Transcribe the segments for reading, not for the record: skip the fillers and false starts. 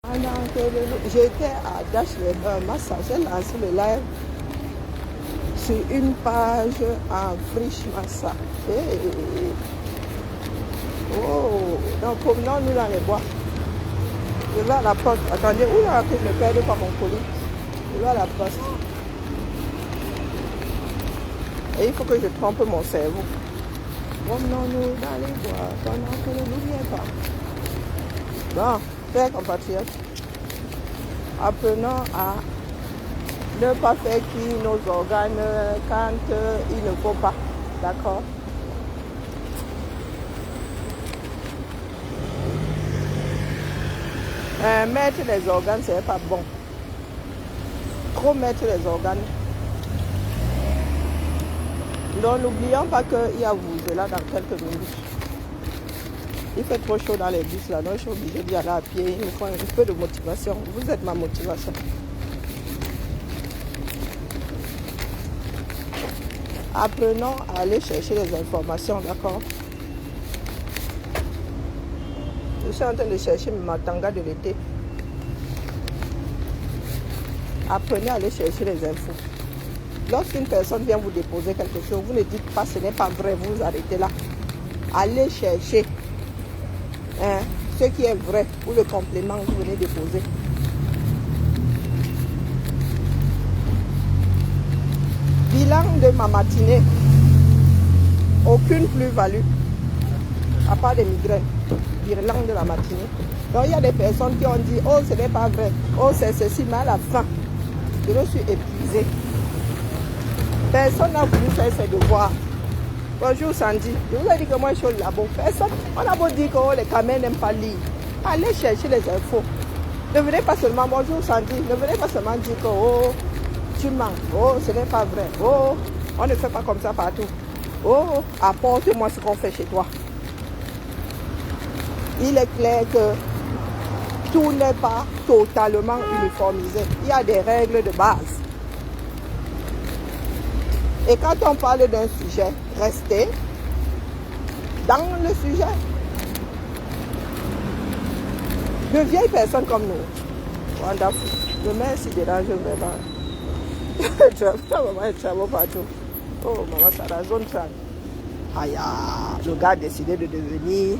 J'étais à Dash Massa, j'ai lancé le live sur une page en friche Massa. Oh, donc promenons-nous dans les bois. Je vais à la poste. Attendez, où là que je ne perde pas mon colis? Je vais à la poste. Et il faut que je trompe mon cerveau. Promenons-nous dans les bois pendant que ne n'oubliez pas. Bon, chers compatriotes, apprenons à ne pas faire cuire nos organes quand il ne faut pas. D'accord? Mettre les organes, c'est pas bon. Trop mettre les organes. Donc n'oublions pas qu'il y a vous là dans quelques minutes. Il fait trop chaud dans les bus là, donc je suis obligée d'y aller à pied. Il me faut un peu de motivation. Vous êtes ma motivation. Apprenons à aller chercher les informations, d'accord? Je suis en train de chercher ma tanga de l'été. Apprenez à aller chercher les infos. Lorsqu'une personne vient vous déposer quelque chose, vous ne dites pas ce n'est pas vrai, vous arrêtez là. Allez chercher ce qui est vrai ou le complément que vous venez déposer. Bilan de ma matinée. Aucune plus-value. À part des migraines. Bilan de la matinée. Donc il y a des personnes qui ont dit, oh ce n'est pas vrai, oh c'est ceci, mais à la fin, je me suis épuisée. Personne n'a voulu faire ses devoirs. Bonjour Sandy, je vous ai dit que moi je suis au labo. Personne, on a beau dire que oh, les camés n'aiment pas lire. Allez chercher les infos. Ne venez pas seulement, bonjour Sandy, ne venez pas seulement dire que oh, tu mens, oh ce n'est pas vrai, oh on ne fait pas comme ça partout. Oh, apporte-moi ce qu'on fait chez toi. Il est clair que tout n'est pas totalement uniformisé. Il y a des règles de base. Et quand on parle d'un sujet, restez dans le sujet. De vieilles personnes comme nous. Wonderful. Demain, si dérange vraiment. Maman est travaux partout. Oh, maman, ça la zone 30. Aïe, le gars a décidé de devenir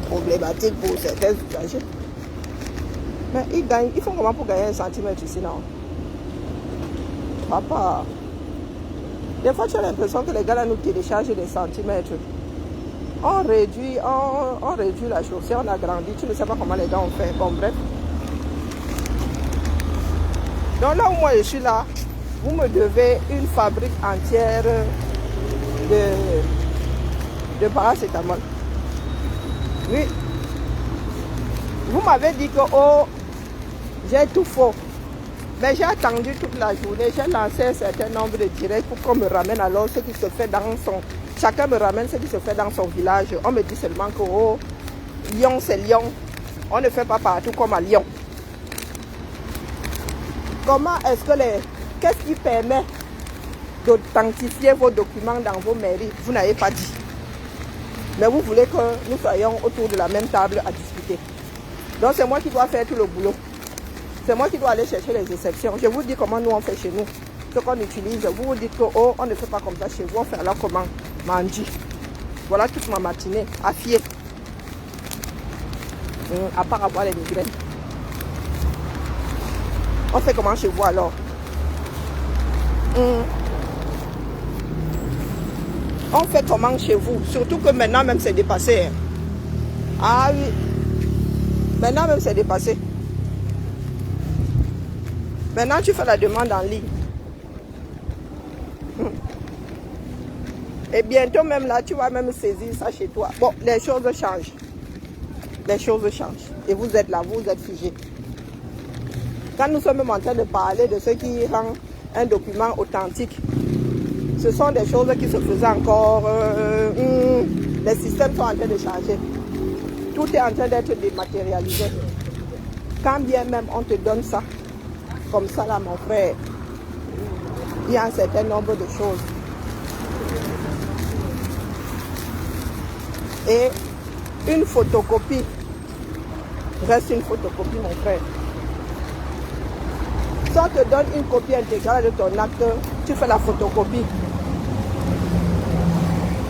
problématique pour certains usagers. Mais ils font comment pour gagner 1 centimètre ici, non? Papa. Des fois, tu as l'impression que les gars là nous téléchargent des centimètres. On réduit la chaussée, on agrandit. Tu ne sais pas comment les gars ont fait. Bon, bref. Donc là où moi je suis là, vous me devez une fabrique entière de paracétamol. Oui. Vous m'avez dit que oh, j'ai tout faux. Mais j'ai attendu toute la journée, j'ai lancé un certain nombre de directs pour qu'on me ramène alors ce qui se fait dans son... Chacun me ramène ce qui se fait dans son village. On me dit seulement que oh, Lyon c'est Lyon. On ne fait pas partout comme à Lyon. Comment est-ce que qu'est-ce qui permet d'authentifier vos documents dans vos mairies? Vous n'avez pas dit. Mais vous voulez que nous soyons autour de la même table à discuter. Donc c'est moi qui dois faire tout le boulot. C'est moi qui dois aller chercher les exceptions. Je vous dis comment nous on fait chez nous. Ce qu'on utilise, vous vous dites que oh, on ne fait pas comme ça chez vous, on fait alors comment? Mandi. Voilà toute ma matinée, affiée. À part avoir les migraines. On fait comment chez vous alors? On fait comment chez vous? Surtout que maintenant même c'est dépassé. Hein. Ah oui. Maintenant même c'est dépassé. Maintenant, tu fais la demande en ligne. Et bientôt même là, tu vas même saisir ça chez toi. Bon, les choses changent. Les choses changent. Et vous êtes là, vous êtes figés. Quand nous sommes même en train de parler de ce qui rend un document authentique, ce sont des choses qui se faisaient encore. Les systèmes sont en train de changer. Tout est en train d'être dématérialisé. Quand bien même on te donne ça, comme ça là mon frère, il y a un certain nombre de choses. Et une photocopie Reste une photocopie, mon frère. Si on te donne une copie intégrale de ton acte, tu fais la photocopie.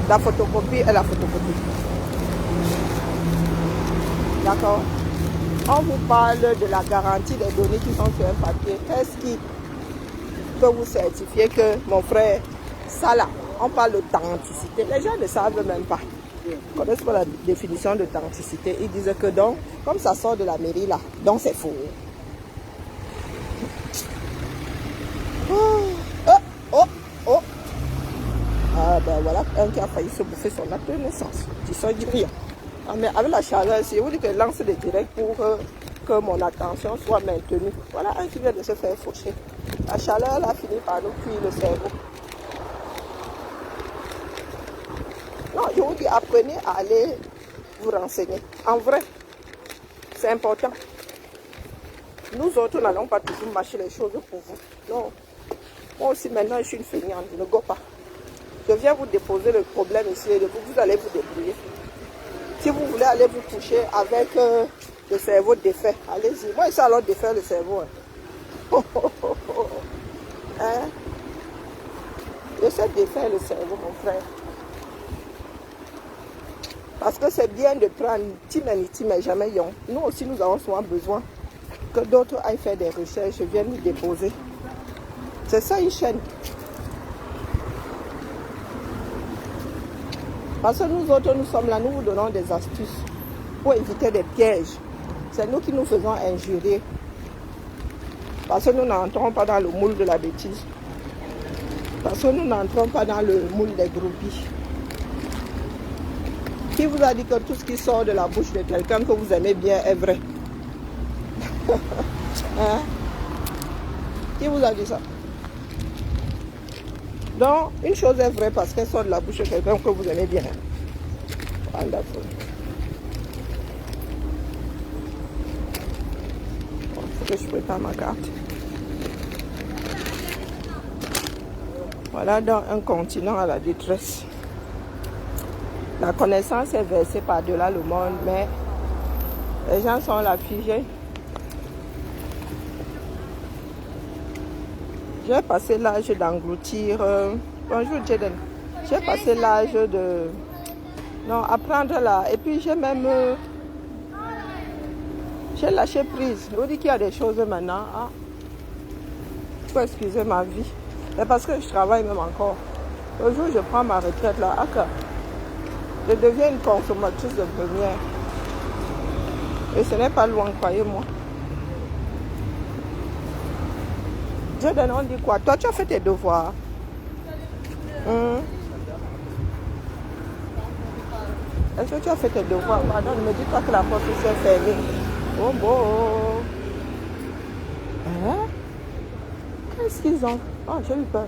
La photocopie est la photocopie. D'accord? On vous parle de la garantie des données qui sont sur un papier. Qu'est-ce qui peut vous certifier que, mon frère, ça là, on parle d'authenticité. Les gens ne savent même pas. Ils ne connaissent pas la définition d'authenticité. Ils disent que donc, comme ça sort de la mairie là, donc c'est faux. Ah ben voilà, un qui a failli se bouffer son acte de naissance. Tu sors du rien. Ah, mais avec la chaleur, si vous dites que lance des directs pour que mon attention soit maintenue. Voilà un qui vient de se faire faucher. La chaleur là finit par nous cuire le cerveau. Non, je vous dis, apprenez à aller vous renseigner. En vrai, c'est important. Nous autres, nous n'allons pas toujours mâcher les choses pour vous. Non. Moi aussi, maintenant, je suis une feignante. Je ne go pas. Je viens vous déposer le problème ici et vous allez vous débrouiller. Si vous voulez aller vous coucher avec le cerveau défait, allez-y. Moi, je sais alors défaire le cerveau. Hein? Je sais défaire le cerveau, mon frère. Parce que c'est bien de prendre Timaniti, mais jamais Yon. Nous aussi, nous avons souvent besoin que d'autres aillent faire des recherches, viennent nous déposer. C'est ça une chaîne. Parce que nous autres, nous sommes là, nous vous donnons des astuces pour éviter des pièges. C'est nous qui nous faisons injurer. Parce que nous n'entrons pas dans le moule de la bêtise. Parce que nous n'entrons pas dans le moule des groupies. Qui vous a dit que tout ce qui sort de la bouche de quelqu'un que vous aimez bien est vrai? Hein? Qui vous a dit ça? Donc, une chose est vraie parce qu'elle sort de la bouche de quelqu'un que vous aimez bien. Wonderful. Il faut que je prépare ma carte. Voilà donc un continent à la détresse. La connaissance est versée par-delà le monde, mais les gens sont là figés. J'ai passé l'âge d'engloutir. Bonjour Jaden. J'ai passé l'âge de... Non, apprendre là. Et puis j'ai même... j'ai lâché prise. Je vous dis qu'il y a des choses maintenant. Ah, il faut excuser ma vie. C'est parce que je travaille même encore. Le jour où je prends ma retraite là, je deviens une consommatrice de première. Et ce n'est pas loin, croyez-moi. Jaden, on dit quoi? Toi, tu as fait tes devoirs. Est-ce que tu as fait tes devoirs? Pardon, ne me dis pas que la porte s'est fermée. Oh bon. Hein? Qu'est-ce qu'ils ont? Oh, j'ai eu peur.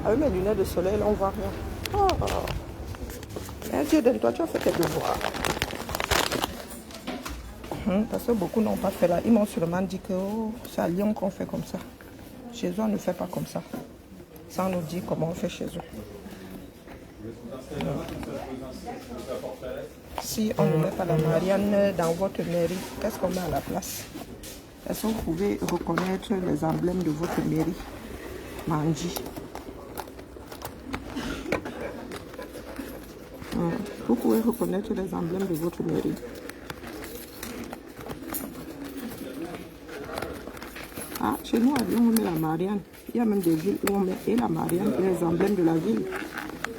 Avec mes lunettes de soleil, là, on ne voit rien. Oh. Mais Jaden, toi, tu as fait tes devoirs. Parce que beaucoup n'ont pas fait là. Ils m'ont sûrement dit que c'est à Lyon qu'on fait comme ça. Chez eux, on ne fait pas comme ça. Ça, on nous dit comment on fait chez eux. Si on ne met pas la Marianne dans votre mairie, qu'est-ce qu'on met à la place? Est-ce que vous pouvez reconnaître les emblèmes de votre mairie? Manji. Vous pouvez reconnaître les emblèmes de votre mairie. Ah, chez nous, à Lyon, on met la Marianne. Il y a même des villes où on met et la Marianne et les emblèmes de la ville.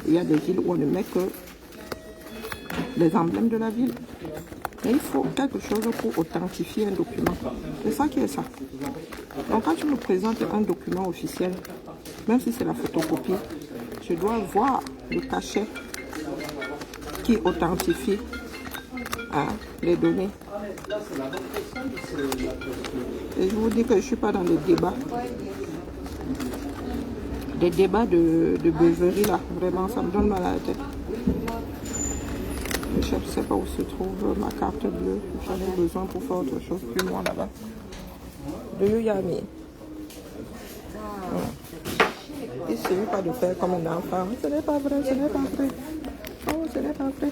Il y a des villes où on ne met que les emblèmes de la ville. Mais il faut quelque chose pour authentifier un document. C'est ça qui est ça. Donc quand tu me présentes un document officiel, même si c'est la photocopie, je dois voir le cachet qui authentifie les données. Et je vous dis que je ne suis pas dans les débats. Des débats de beuverie là, vraiment, ça me donne mal à la tête. Je ne sais pas où se trouve ma carte bleue. J'en ai besoin pour faire autre chose plus loin là-bas. Do you hear me? Il ne suffit pas de faire comme un enfant. Ce n'est pas vrai, ce n'est pas vrai. Oh, ce n'est pas vrai.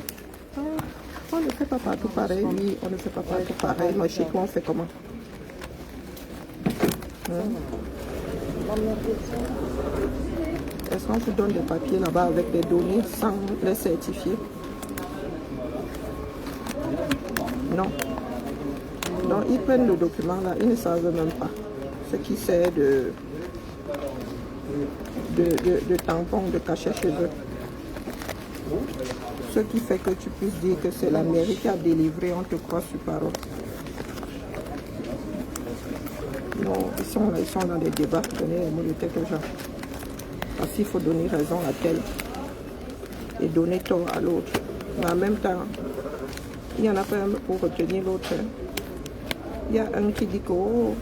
On ne fait pas partout pareil, oui, on ne fait pas partout pareil. Mais chez toi, on fait comment? Est-ce qu'on vous donne des papiers là-bas avec des données sans les certifier? Non. Non, ils prennent le document là, ils ne savent même pas. Ce qui sert de tampon, de cachet chez eux. Ce qui fait que tu puisses dire que c'est la mairie qui a délivré, on te croit sur parole. Non, ils sont dans des débats, donner les mots de tête aux gens. Parce qu'il faut donner raison à tel et donner tort à l'autre. Mais en même temps, il y en a pas un pour retenir l'autre. Il y a un qui dit que oh,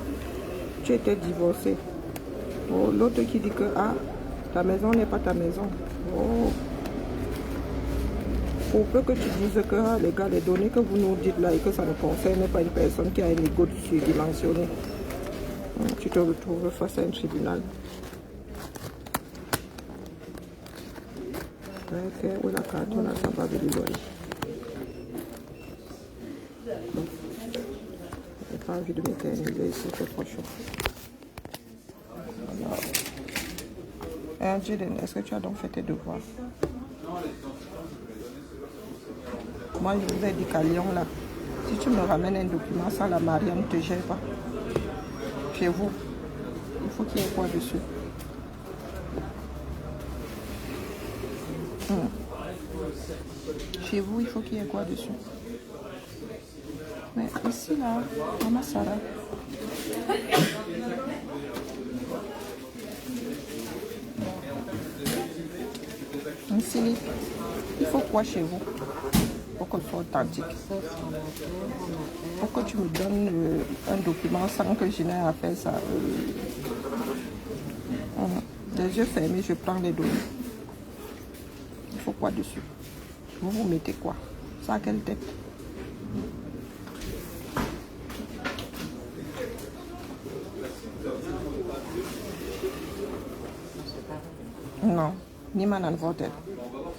tu étais divorcé. Oh, l'autre qui dit que ah, ta maison n'est pas ta maison. Oh. Pour peu que tu dises que ah, les gars, les données que vous nous dites là et que ça ne concerne pas une personne qui a un ego surdimensionné, tu te retrouves face à un tribunal. Ok, où la carte, on a ça pas de l'île. J'ai pas envie de m'éterniser ici, c'est trop chaud. Alors, Jaden, est-ce que tu as donc fait tes devoirs? Moi, je vous ai dit qu'à Lyon, là, si tu me ramènes un document sans la Marianne ne te gère pas. Chez vous, il faut qu'il y ait quoi dessus? Chez vous, il faut qu'il y ait quoi dessus? Mais ici, là, Maman Sarah. Ici, il faut quoi chez vous? Pour que ce soit authentique. Pour que tu me donnes un document sans que je n'ai à faire ça. Les yeux fermés, je prends les données. Il faut quoi dessus? Vous mettez quoi? Ça a quelle tête? Non, ni Manan Vortel.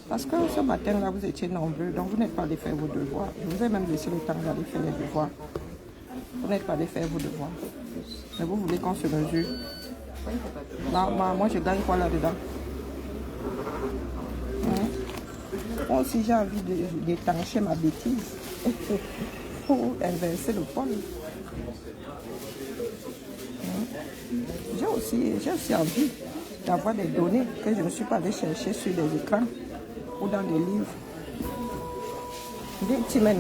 Parce que ce matin-là, vous étiez nombreux, donc vous n'êtes pas allé faire vos devoirs. Je vous ai même laissé le temps d'aller faire les devoirs. Vous n'êtes pas allé faire vos devoirs. Mais vous voulez qu'on se mesure. Moi, je gagne quoi là-dedans? Moi aussi, j'ai envie d'étancher ma bêtise pour inverser le pôle. J'ai aussi envie d'avoir des données que je ne suis pas allée chercher sur des écrans ou dans des livres. Jamais.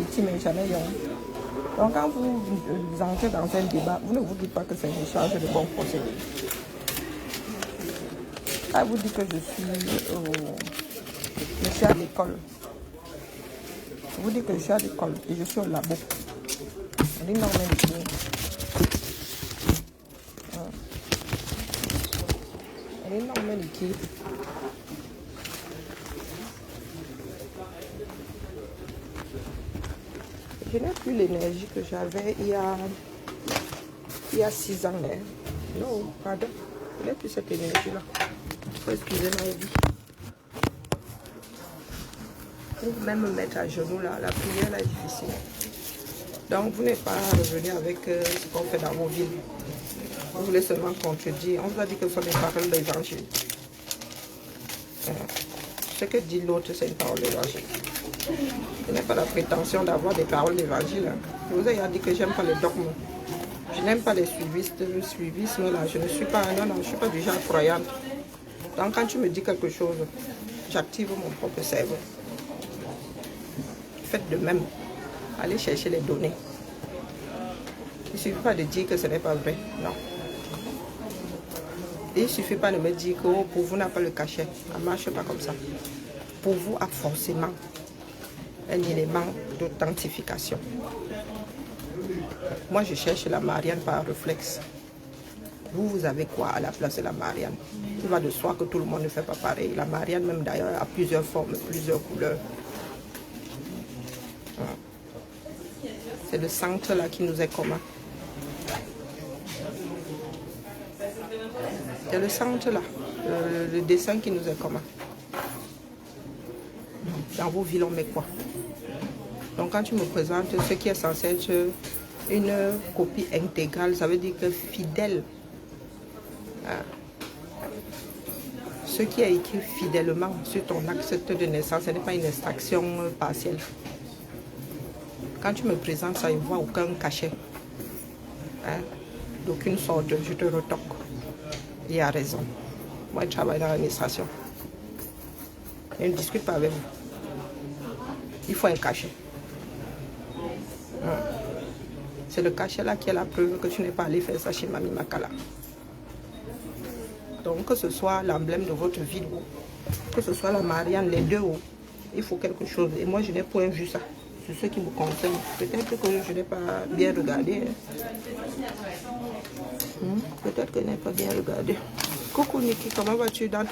Donc quand vous entrez dans un débat, vous ne vous dites pas que c'est un échange de bons procédés. Quand vous dites que je suis à l'école, je vous dis que je suis à l'école et je suis au labo. On dit non, mais je n'ai plus l'énergie que j'avais il y a 6 ans. Non, pardon. Je n'ai plus cette énergie-là. Il faut excuser ma vie. Pour même me mettre à genoux là, la prière là est difficile. Donc vous n'êtes pas revenu avec ce qu'on fait dans vos villes. Vous voulez seulement contredire. On vous a dit que ce sont des paroles d'évangile. Ce que dit l'autre, c'est une parole d'évangile. Je n'ai pas la prétention d'avoir des paroles d'évangile. Je vous ai dit que j'aime pas les dogmes. Je n'aime pas les suivistes, le suivisme là. Je ne suis pas, je suis pas du genre croyante. Donc quand tu me dis quelque chose, j'active mon propre cerveau. Faites de même. Allez chercher les données. Il ne suffit pas de dire que ce n'est pas vrai. Non. Il ne suffit pas de me dire que oh, pour vous n'a pas le cachet. Ça ne marche pas comme ça. Pour vous a forcément un élément d'authentification. Moi, je cherche la Marianne par réflexe. Vous avez quoi à la place de la Marianne? Il va de soi que tout le monde ne fait pas pareil. La Marianne, même d'ailleurs, a plusieurs formes, plusieurs couleurs. C'est le centre là qui nous est commun. C'est le centre là, le dessin qui nous est commun. Dans vos villes, on met quoi? Donc quand tu me présentes ce qui est censé être une copie intégrale, ça veut dire que fidèle. Ce qui est écrit fidèlement sur ton acte de naissance, ce n'est pas une extraction partielle. Quand tu me présentes ça, il ne voit aucun cachet. D'aucune sorte, je te retoque. Il a raison. Moi, je travaille dans l'administration. Je ne discute pas avec vous. Il faut un cachet. C'est le cachet là qui est la preuve que tu n'es pas allé faire ça chez Mami Makala. Donc que ce soit l'emblème de votre vidéo, que ce soit la Marianne, les deux, il faut quelque chose. Et moi, je n'ai point vu ça. C'est ce qui me concerne. Peut-être que je n'ai pas bien regardé. Peut-être que je n'ai pas bien regardé. Coucou Niki, comment vas-tu? Dans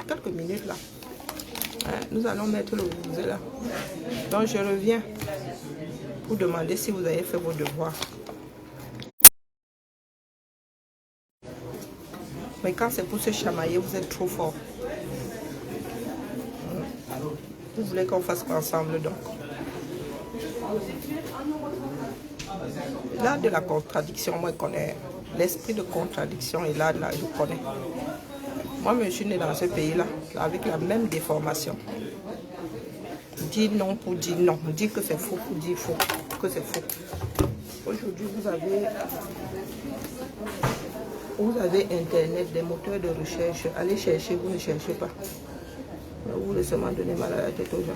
quelques minutes là, nous allons mettre le vous là. Donc je reviens pour demander si vous avez fait vos devoirs. Mais quand c'est pour se chamailler, vous êtes trop fort. Vous voulez qu'on fasse quoi ensemble donc? L'art de la contradiction, moi je connais. L'esprit de contradiction et là, je connais. Moi, je suis né dans ce pays-là, avec la même déformation. Dire non pour dire non. Dire que c'est faux pour dire faux. Que c'est faux. Aujourd'hui, vous avez Internet, des moteurs de recherche. Allez chercher, vous ne cherchez pas. Vous voulez seulement donner mal à la tête aux gens.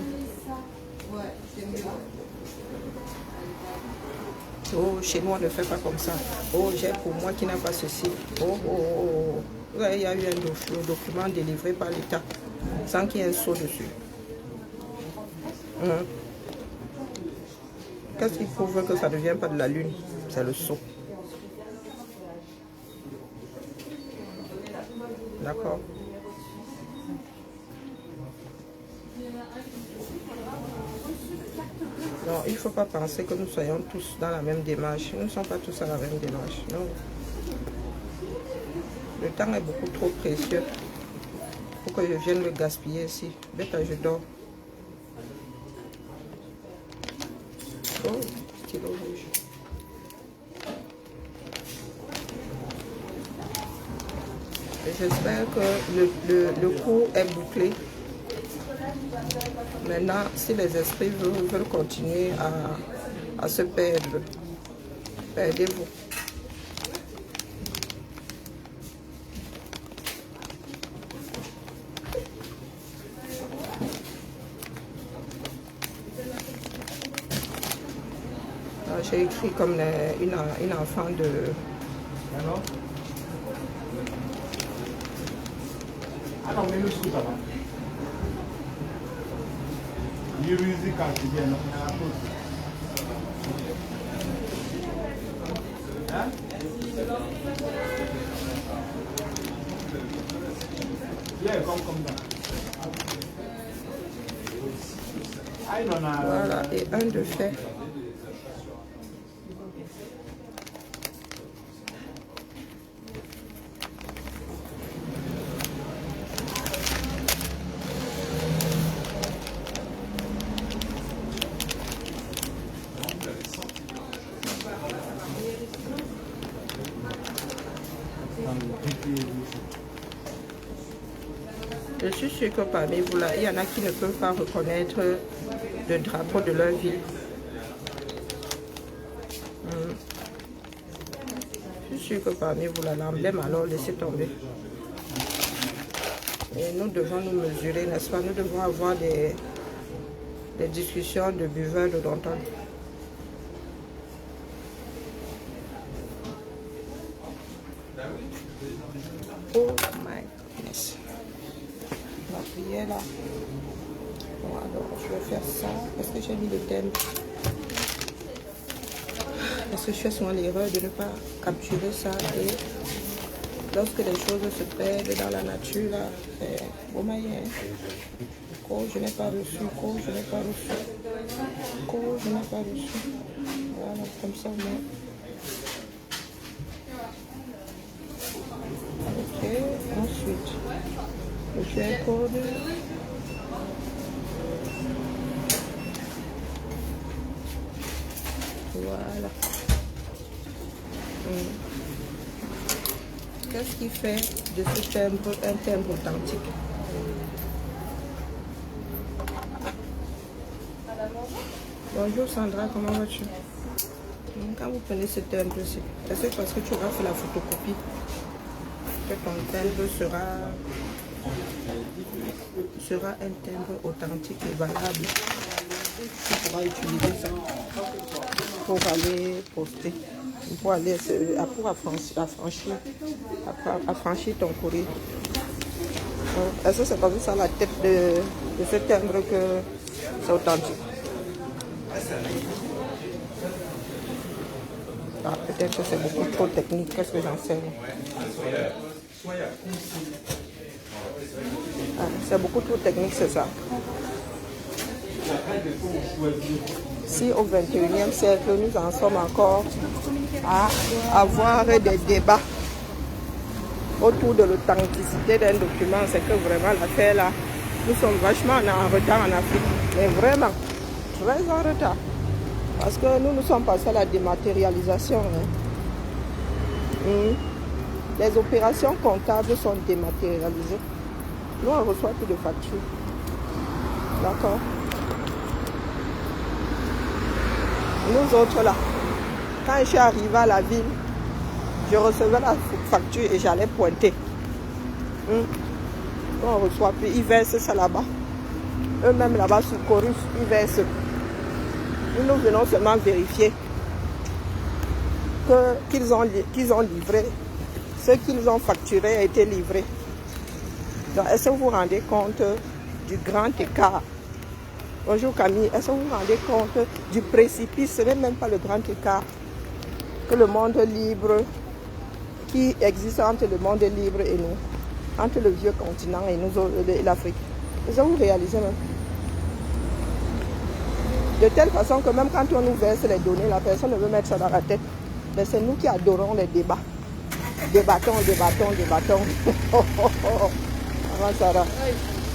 Oh, chez nous, on ne fait pas comme ça. Oh, j'ai pour moi qui n'a pas ceci. Oh, oh, oh. Il y a eu un document délivré par l'État sans qu'il y ait un sceau dessus. Qu'est-ce qui prouve que ça ne vient pas de la Lune? C'est le sceau. D'accord. Non, il ne faut pas penser que nous soyons tous dans la même démarche. Nous ne sommes pas tous à la même démarche. Non. Le temps est beaucoup trop précieux pour que je vienne le gaspiller ici. Bête, je dors. Oh, stylo rouge. J'espère que le cours est bouclé. Maintenant, si les esprits veulent continuer à se perdre, perdez-vous. J'ai écrit comme une enfant de... Alors, mais le sous, ça va. Il musique quand tu viens, hein? Yeah, comme ça. Voilà, et un de fait. Je suis sûre que parmi vous là, il y en a qui ne peuvent pas reconnaître le drapeau de leur ville. Je suis sûre que parmi vous là, l'emblème, alors laissez tomber. Et nous devons nous mesurer, n'est-ce pas? Nous devons avoir des discussions de buveurs de Danton. Oh my goodness. La prière là. Bon, alors je vais faire ça. Est-ce que j'ai mis le thème? Parce que je fais souvent l'erreur de ne pas capturer ça. Et lorsque les choses se perdent dans la nature, là, c'est bon moyen. Oh, je n'ai pas reçu. Oh, je n'ai pas reçu. Oh, je n'ai pas reçu. Voilà, comme ça, mais... Ok, ensuite, le QR code. qu'est-ce qui fait de ce timbre un timbre authentique? Bonjour Sandra, comment vas-tu? Quand vous prenez ce timbre-ci, est-ce parce que tu auras fait la photocopie que ton timbre sera un timbre authentique et valable? Tu pourras utiliser ça pour aller poster, pour aller pour affranchir ton courrier. Est-ce que c'est comme ça la tête de ce timbre que c'est authentique? Ah, peut-être que c'est beaucoup trop technique, qu'est-ce que j'en sais? Ah, c'est beaucoup trop technique, c'est ça. Si au 21e siècle, nous en sommes encore à avoir des débats autour de l'authenticité d'un document, c'est que vraiment l'affaire là, nous sommes vachement en retard en Afrique, mais vraiment très en retard. Parce que nous sommes passés à la dématérialisation. Les opérations comptables sont dématérialisées. Nous, on reçoit plus de factures. D'accord? Nous autres là, quand je suis arrivé à la ville, je recevais la facture et j'allais pointer. Nous, on reçoit plus. Ils versent ça là-bas. Eux-mêmes là-bas sur Chorus, ils versent. Nous venons seulement vérifier qu'ils ont livré, ce qu'ils ont facturé a été livré. Donc, est-ce que vous vous rendez compte du grand écart? Bonjour Camille, est-ce que vous vous rendez compte du précipice? Ce n'est même pas le grand écart que le monde libre qui existe entre le monde libre et nous, entre le vieux continent et nous et l'Afrique. Est-ce que vous réalisez même? De telle façon que même quand on nous verse les données, la personne ne veut mettre ça dans la tête. Mais c'est nous qui adorons les débats. Débattons. Avant Sarah.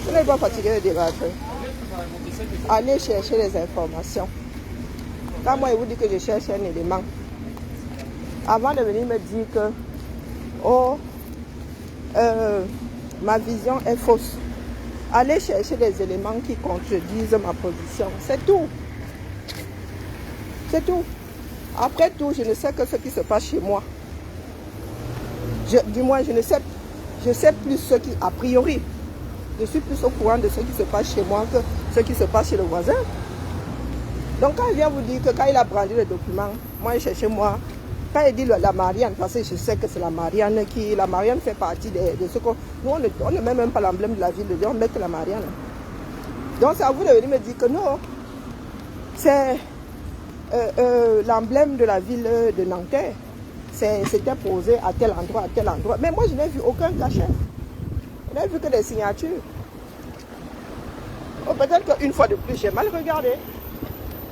Vous n'êtes pas fatigué de débattre. Allez chercher les informations. Quand moi, je vous dis que je cherche un élément, avant de venir me dire que ma vision est fausse, allez chercher des éléments qui contredisent ma position. C'est tout. C'est tout. Après tout, je ne sais que ce qui se passe chez moi. Du moins, je sais plus ce qui, a priori, je suis plus au courant de ce qui se passe chez moi que ce qui se passe chez le voisin. Donc quand il vient vous dire que quand il a brandi le document, moi je cherchais moi, quand il dit la Marianne, parce que je sais que c'est la Marianne la Marianne fait partie de ce qu'on... Nous on ne met même pas l'emblème de la ville, on met que la Marianne. Donc c'est à vous de venir me dire que non, c'est l'emblème de la ville de Nanterre. C'était posé à tel endroit, à tel endroit. Mais moi je n'ai vu aucun cachet. Je n'ai vu que des signatures. Oh, peut-être qu'une fois de plus, j'ai mal regardé.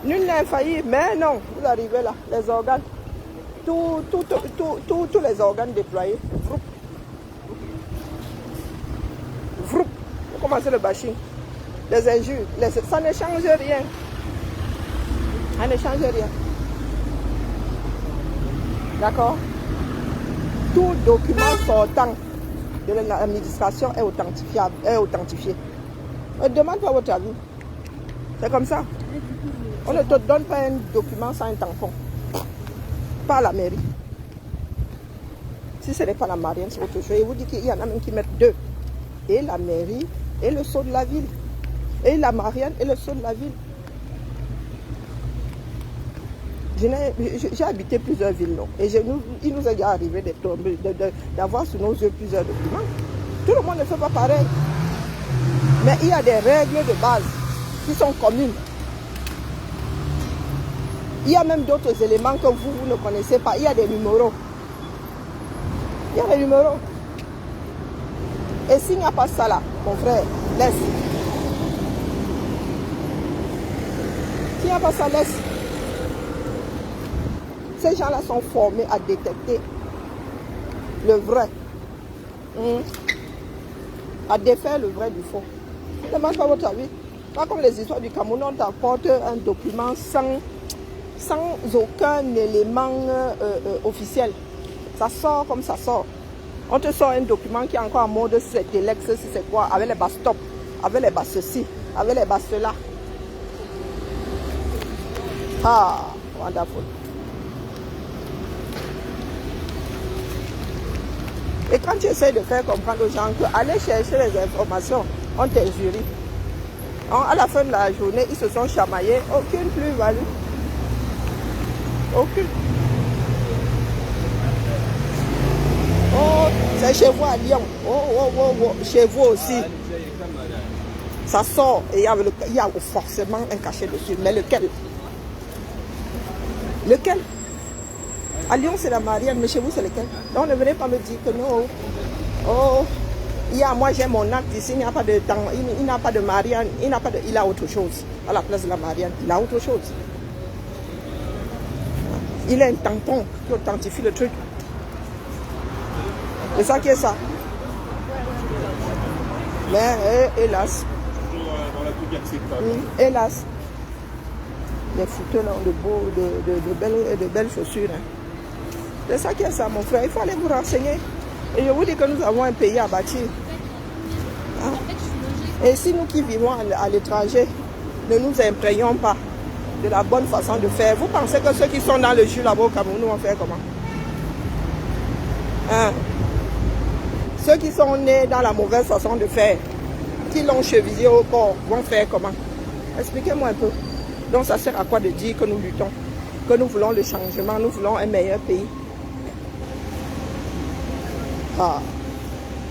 Nul n'est infaillible, mais non, vous arrivez là, les organes, tous les organes déployés. Vous commencez le bashing, les injures, ça ne change rien. Ça ne change rien. D'accord? Tout document sortant de l'administration est authentifié. Ne demande pas votre avis. C'est comme ça. On ne te donne pas un document sans un tampon. Pas la mairie. Si ce n'est pas la Marianne, c'est autre chose. Et vous dites qu'il y en a même qui mettent deux. Et la mairie et le sceau de la ville. Et la Marianne et le sceau de la ville. J'ai habité plusieurs villes, non? Et il nous est déjà arrivé d'avoir sous nos yeux plusieurs documents. Tout le monde ne fait pas pareil. Mais il y a des règles de base qui sont communes. Il y a même d'autres éléments que vous ne connaissez pas. Il y a des numéros. Il y a des numéros. Et s'il n'y a pas ça là, mon frère, laisse. S'il n'y a pas ça, laisse. Ces gens-là sont formés à détecter le vrai. À défaire le vrai du faux. Ne demande pas votre avis. Pas comme les histoires du Cameroun, on t'apporte un document sans aucun élément officiel. Ça sort comme ça sort. On te sort un document qui est encore en mode c'est Telex, c'est quoi, avec les bas stop, avec les bas ceci, avec les bas cela. Ah, wonderful. Et quand tu essaies de faire comprendre aux gens que aller chercher les informations, on t'injurie. À la fin de la journée, ils se sont chamaillés, aucune plus-value. Aucune. Oh, c'est chez vous à Lyon. Oh, chez vous aussi. Ça sort et il y a forcément un cachet dessus. Mais lequel? Lequel? À Lyon, c'est la Marianne, mais chez vous, c'est lequel? Donc, ne venez pas me dire que non. Oh, moi, j'ai mon acte ici, il n'y a pas de temps, il n'a pas de Marianne, il a autre chose. À la place de la Marianne, il a autre chose. Il a un tampon qui authentifie le truc. C'est ça qui est ça. Mais, hélas. Hélas. Les fouteux là ont de belles chaussures. Hein. C'est ça qui est ça, mon frère. Il faut aller vous renseigner. Et je vous dis que nous avons un pays à bâtir. Hein? Et si nous qui vivons à l'étranger, ne nous imprégnons pas de la bonne façon de faire, vous pensez que ceux qui sont dans le jus là-bas au Cameroun vont faire comment? Hein? Ceux qui sont nés dans la mauvaise façon de faire, qui l'ont chevillé au corps, vont faire comment? Expliquez-moi un peu. Donc ça sert à quoi de dire que nous luttons, que nous voulons le changement, nous voulons un meilleur pays? Ah,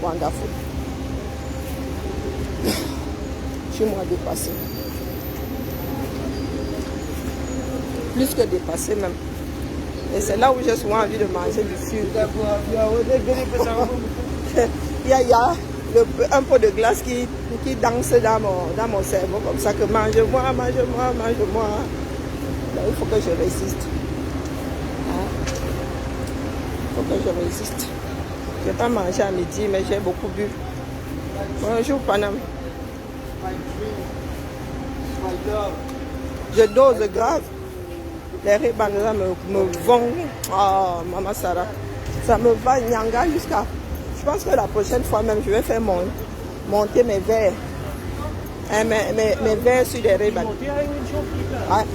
wonderful. Je suis moi dépassé. Plus que dépassé même. Et c'est là où j'ai souvent envie de manger du sucre. Il y a un pot de glace qui danse dans mon cerveau comme ça que mange-moi. Il faut que je résiste. Il faut que je résiste. Je n'ai pas mangé à midi, mais j'ai beaucoup bu. Bonjour, Panam. Je dose grave. Les rébananas me vont. Oh, Maman Sarah. Ça me va nyanga jusqu'à... Je pense que la prochaine fois même, je vais faire monter mes verres. Hein, mes verres sur les rébananas. Ouais.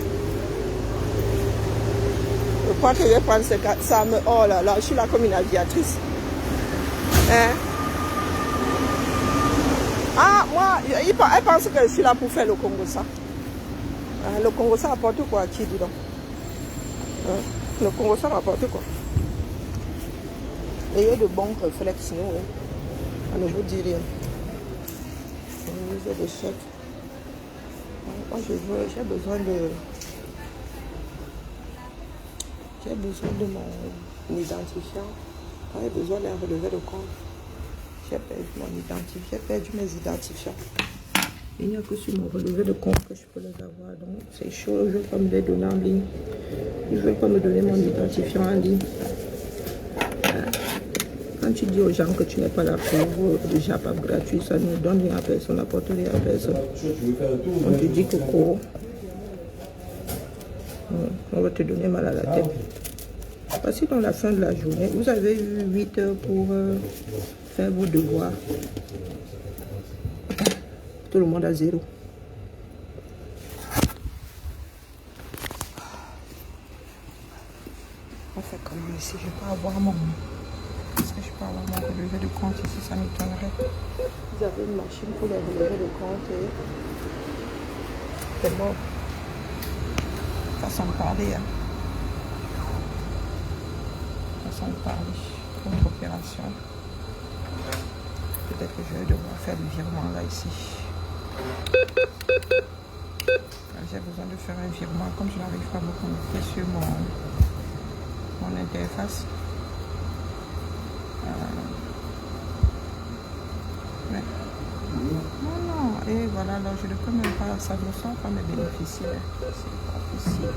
Je crois que je vais prendre ce cas. Ça me... Oh là là, je suis là comme une aviatrice. Hein? Ah, moi, elle pense que je suis là pour faire le Congo-ça. Le Congo-ça apporte quoi à qui, dis donc? Le Congo-ça m'apporte quoi? Ayez de bons réflexes, sinon, on ne vous dit rien. Vous êtes des chefs. Moi, j'ai besoin de mon identifiant. J'ai besoin d'un relevé de compte. J'ai perdu mon identifiant. J'ai perdu mes identifiants. Il n'y a que sur mon relevé de compte que je peux les avoir. Donc, c'est chaud. Je ne veux pas me les donner en ligne. Ils ne veulent pas me donner mon identifiant en ligne. Quand tu dis aux gens que tu n'es pas là pour le JAPAP gratuit, ça ne donne rien à personne, n'apporte rien à personne. On te dit coco. On va te donner mal à la tête. Parce que dans la fin de la journée, vous avez eu 8 heures pour faire vos devoirs. Tout le monde à zéro. On fait comment ici? Je peux avoir mon... Est-ce que je peux avoir mon relevé de compte ici? Ça m'étonnerait. Vous avez une machine pour les relevés de compte et... C'est bon. Façon de parler, hein. Façon de parler. Autre opération. Peut-être que je vais devoir faire le virement là, ici. J'ai besoin de faire un virement. Comme je n'arrive pas à me connecter sur mon interface. Mais... Non. Et voilà, là, je ne peux même pas. Ça ne sort pas mes bénéficiaires. C'est pas possible.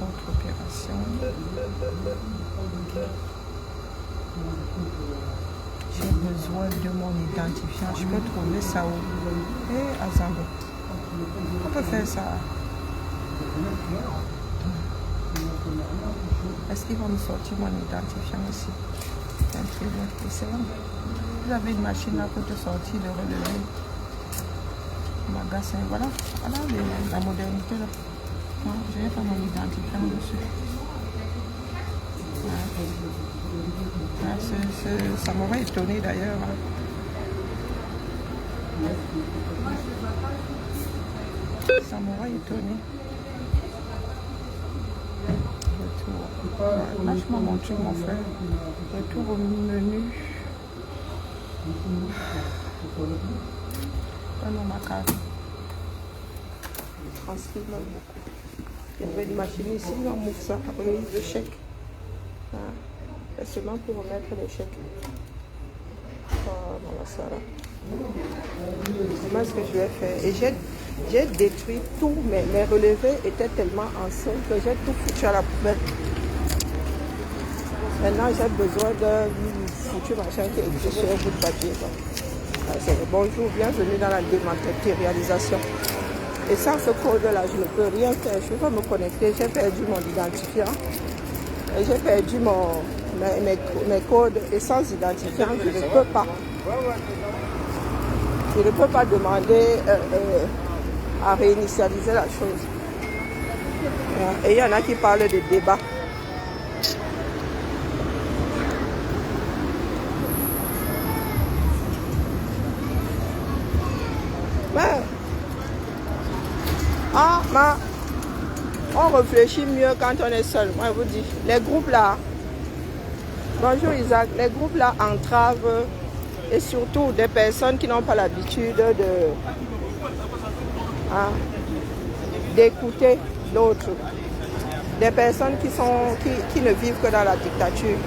Autre opération. J'ai besoin de mon identifiant. Je peux trouver ça où? Et Azambo. On peut faire ça. Est-ce qu'ils vont me sortir mon identifiant ici? Et c'est bon. Vous avez une machine là pour te sortir, de relever. Magasin, voilà. Voilà la modernité là. Non, je vais faire mon identifiant dessus. Ça m'aurait étonné d'ailleurs. Ça m'aurait étonné. Retour. Lâche-moi mon truc, mon frère. Retour au menu. Donne-moi ma carte. Transfère-moi beaucoup. Il y avait une machine ici, on m'ouvre ça. Oui, le chèque. C'est seulement pour remettre le chèque. Voilà ça là. Comment est-ce que je vais faire? Et j'ai détruit tout, mes relevés étaient tellement anciens que j'ai tout foutu à la poubelle. Maintenant j'ai besoin d'un foutu machin qui est écrit sur un bout de papier. Bonjour, bienvenue dans la dématérialisation. Et sans ce code-là, je ne peux rien faire. Je peux me connecter. J'ai perdu mon identifiant. Et j'ai perdu mes codes. Et sans identifiant, je ne peux pas. Je ne peux pas demander à réinitialiser la chose. Et il y en a qui parlent de débat. On réfléchit mieux quand on est seul. Moi, je vous dis, les groupes là, bonjour Isaac, les groupes là entravent et surtout des personnes qui n'ont pas l'habitude d'écouter l'autre. Des personnes qui ne vivent que dans la dictature.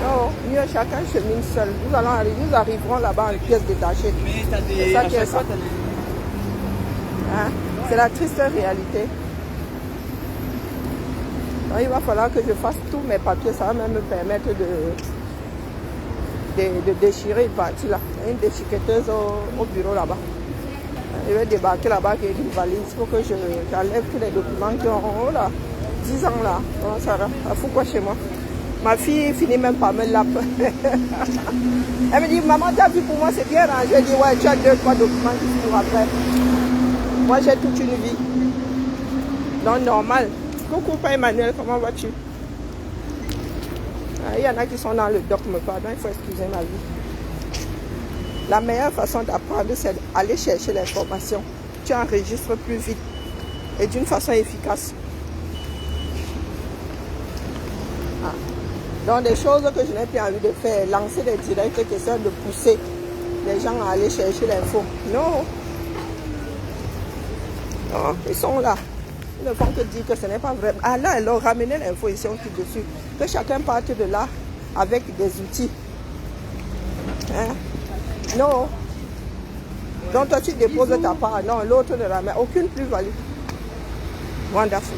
Non, mieux chacun chemine seul. Nous arriverons là-bas en pièces détachées. C'est ça qui est ça. C'est la triste réalité. Donc, il va falloir que je fasse tous mes papiers. Ça va même me permettre de déchirer une partie là. Il y a une déchiquetteuse au bureau là-bas. Je vais débarquer là-bas avec une valise pour que j'enlève tous les documents qui ont 10 ans là. Donc, ça fout quoi chez moi? Ma fille finit même par me laper. Elle me dit, maman, t'as vu pour moi, c'est bien rangé. Je dis, ouais, tu as 2-3 documents qui se trouvent après. Moi, j'ai toute une vie. Donc, normal. Coucou, Père Emmanuel, comment vas-tu? Il y en a qui sont dans le doc, me pardon, il faut excuser ma vie. La meilleure façon d'apprendre, c'est d'aller chercher l'information. Tu enregistres plus vite et d'une façon efficace. Donc, des choses que je n'ai plus envie de faire, lancer des directs qui essaient de pousser les gens à aller chercher l'info. Non. Non, ils sont là. Ils ne font que dire que ce n'est pas vrai. Ah là, ils ont ramené l'info ici, on clique dessus. Que chacun parte de là avec des outils. Hein? Non. Donc toi tu déposes ta part. Non, l'autre ne ramène aucune plus-value. Wonderful.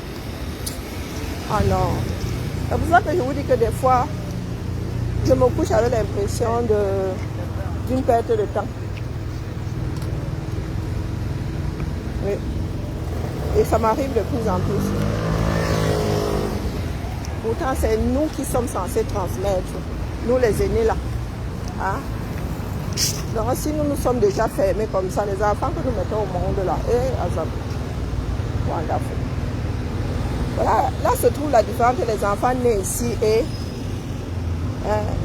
Ah non. C'est pour ça que je vous dis que des fois, je me couche avec l'impression d'une perte de temps. Oui. Et ça m'arrive de plus en plus. Pourtant, c'est nous qui sommes censés transmettre. Nous, les aînés, là. Hein? Donc, si nous sommes déjà fermés comme ça, les enfants que nous mettons au monde, là, wonderful. Voilà, là se trouve la différence entre les enfants nés ici et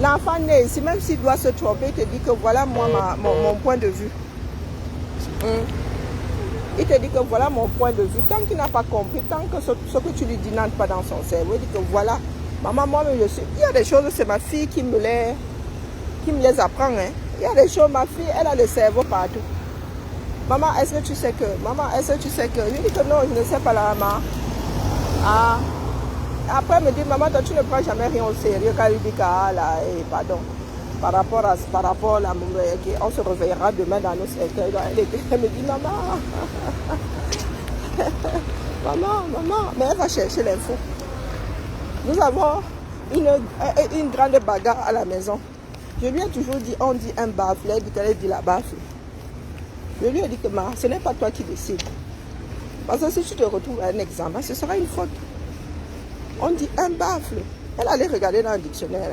l'enfant né ici, même s'il doit se tromper, il te dit que voilà moi mon point de vue. Il te dit que voilà mon point de vue. Tant qu'il n'a pas compris, tant que ce que tu lui dis n'entre pas dans son cerveau, il dit que voilà, maman, moi-même je suis. Il y a des choses, c'est ma fille qui me les apprend. Hein. Il y a des choses, ma fille, elle a le cerveau partout. Maman, est-ce que tu sais que? Maman, est-ce que tu sais que? Je dis que non, je ne sais pas la maman. Ah. Après, elle me dit, maman, toi, tu ne prends jamais rien au sérieux. Quand elle dit que, ah là, pardon, par rapport à la on se réveillera demain dans nos cercueils. Elle me dit, maman, maman, mais elle va chercher l'info. Nous avons une grande bagarre à la maison. Je lui ai toujours dit, on dit un baffle, elle dit qu'elle dit la baffle. Je lui ai dit que, ce n'est pas toi qui décides. Parce que si tu te retrouves à un examen, ce sera une faute. On dit un baffle. Elle allait regarder dans le dictionnaire.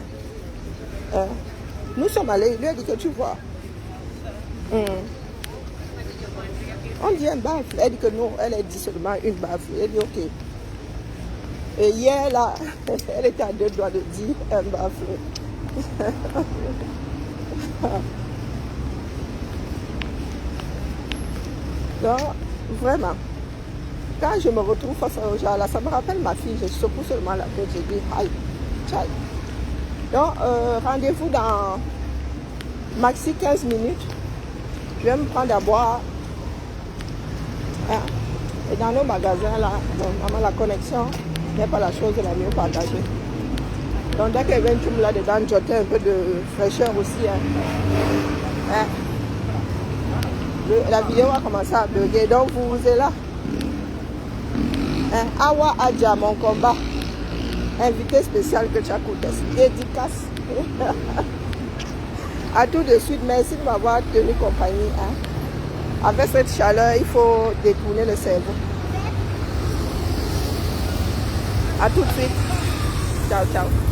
Nous sommes allés, il lui a dit que tu vois. On dit un baffle. Elle dit que non, elle a dit seulement une baffle. Elle dit ok. Et hier, là, elle était à 2 doigts de dire un baffle. Donc, vraiment, quand je me retrouve face aux gens là, ça me rappelle ma fille, je secoue seulement la tête, je dis aïe, tchaï. Donc, rendez-vous dans maxi 15 minutes. Je vais me prendre à boire. Hein? Et dans nos magasins là, bon, vraiment, la connexion n'est pas la chose la mieux partagée. Donc, dès qu'elle vient là-dedans, j'ôtais un peu de fraîcheur aussi. Hein? La vidéo a commencé à bugger, donc vous êtes là. Awa Adja, mon combat. Invité spécial que tu as coupé. Dédicace. A tout de suite, merci de m'avoir tenu compagnie. Avec cette chaleur, il faut détourner le cerveau. A tout de suite. Ciao, ciao.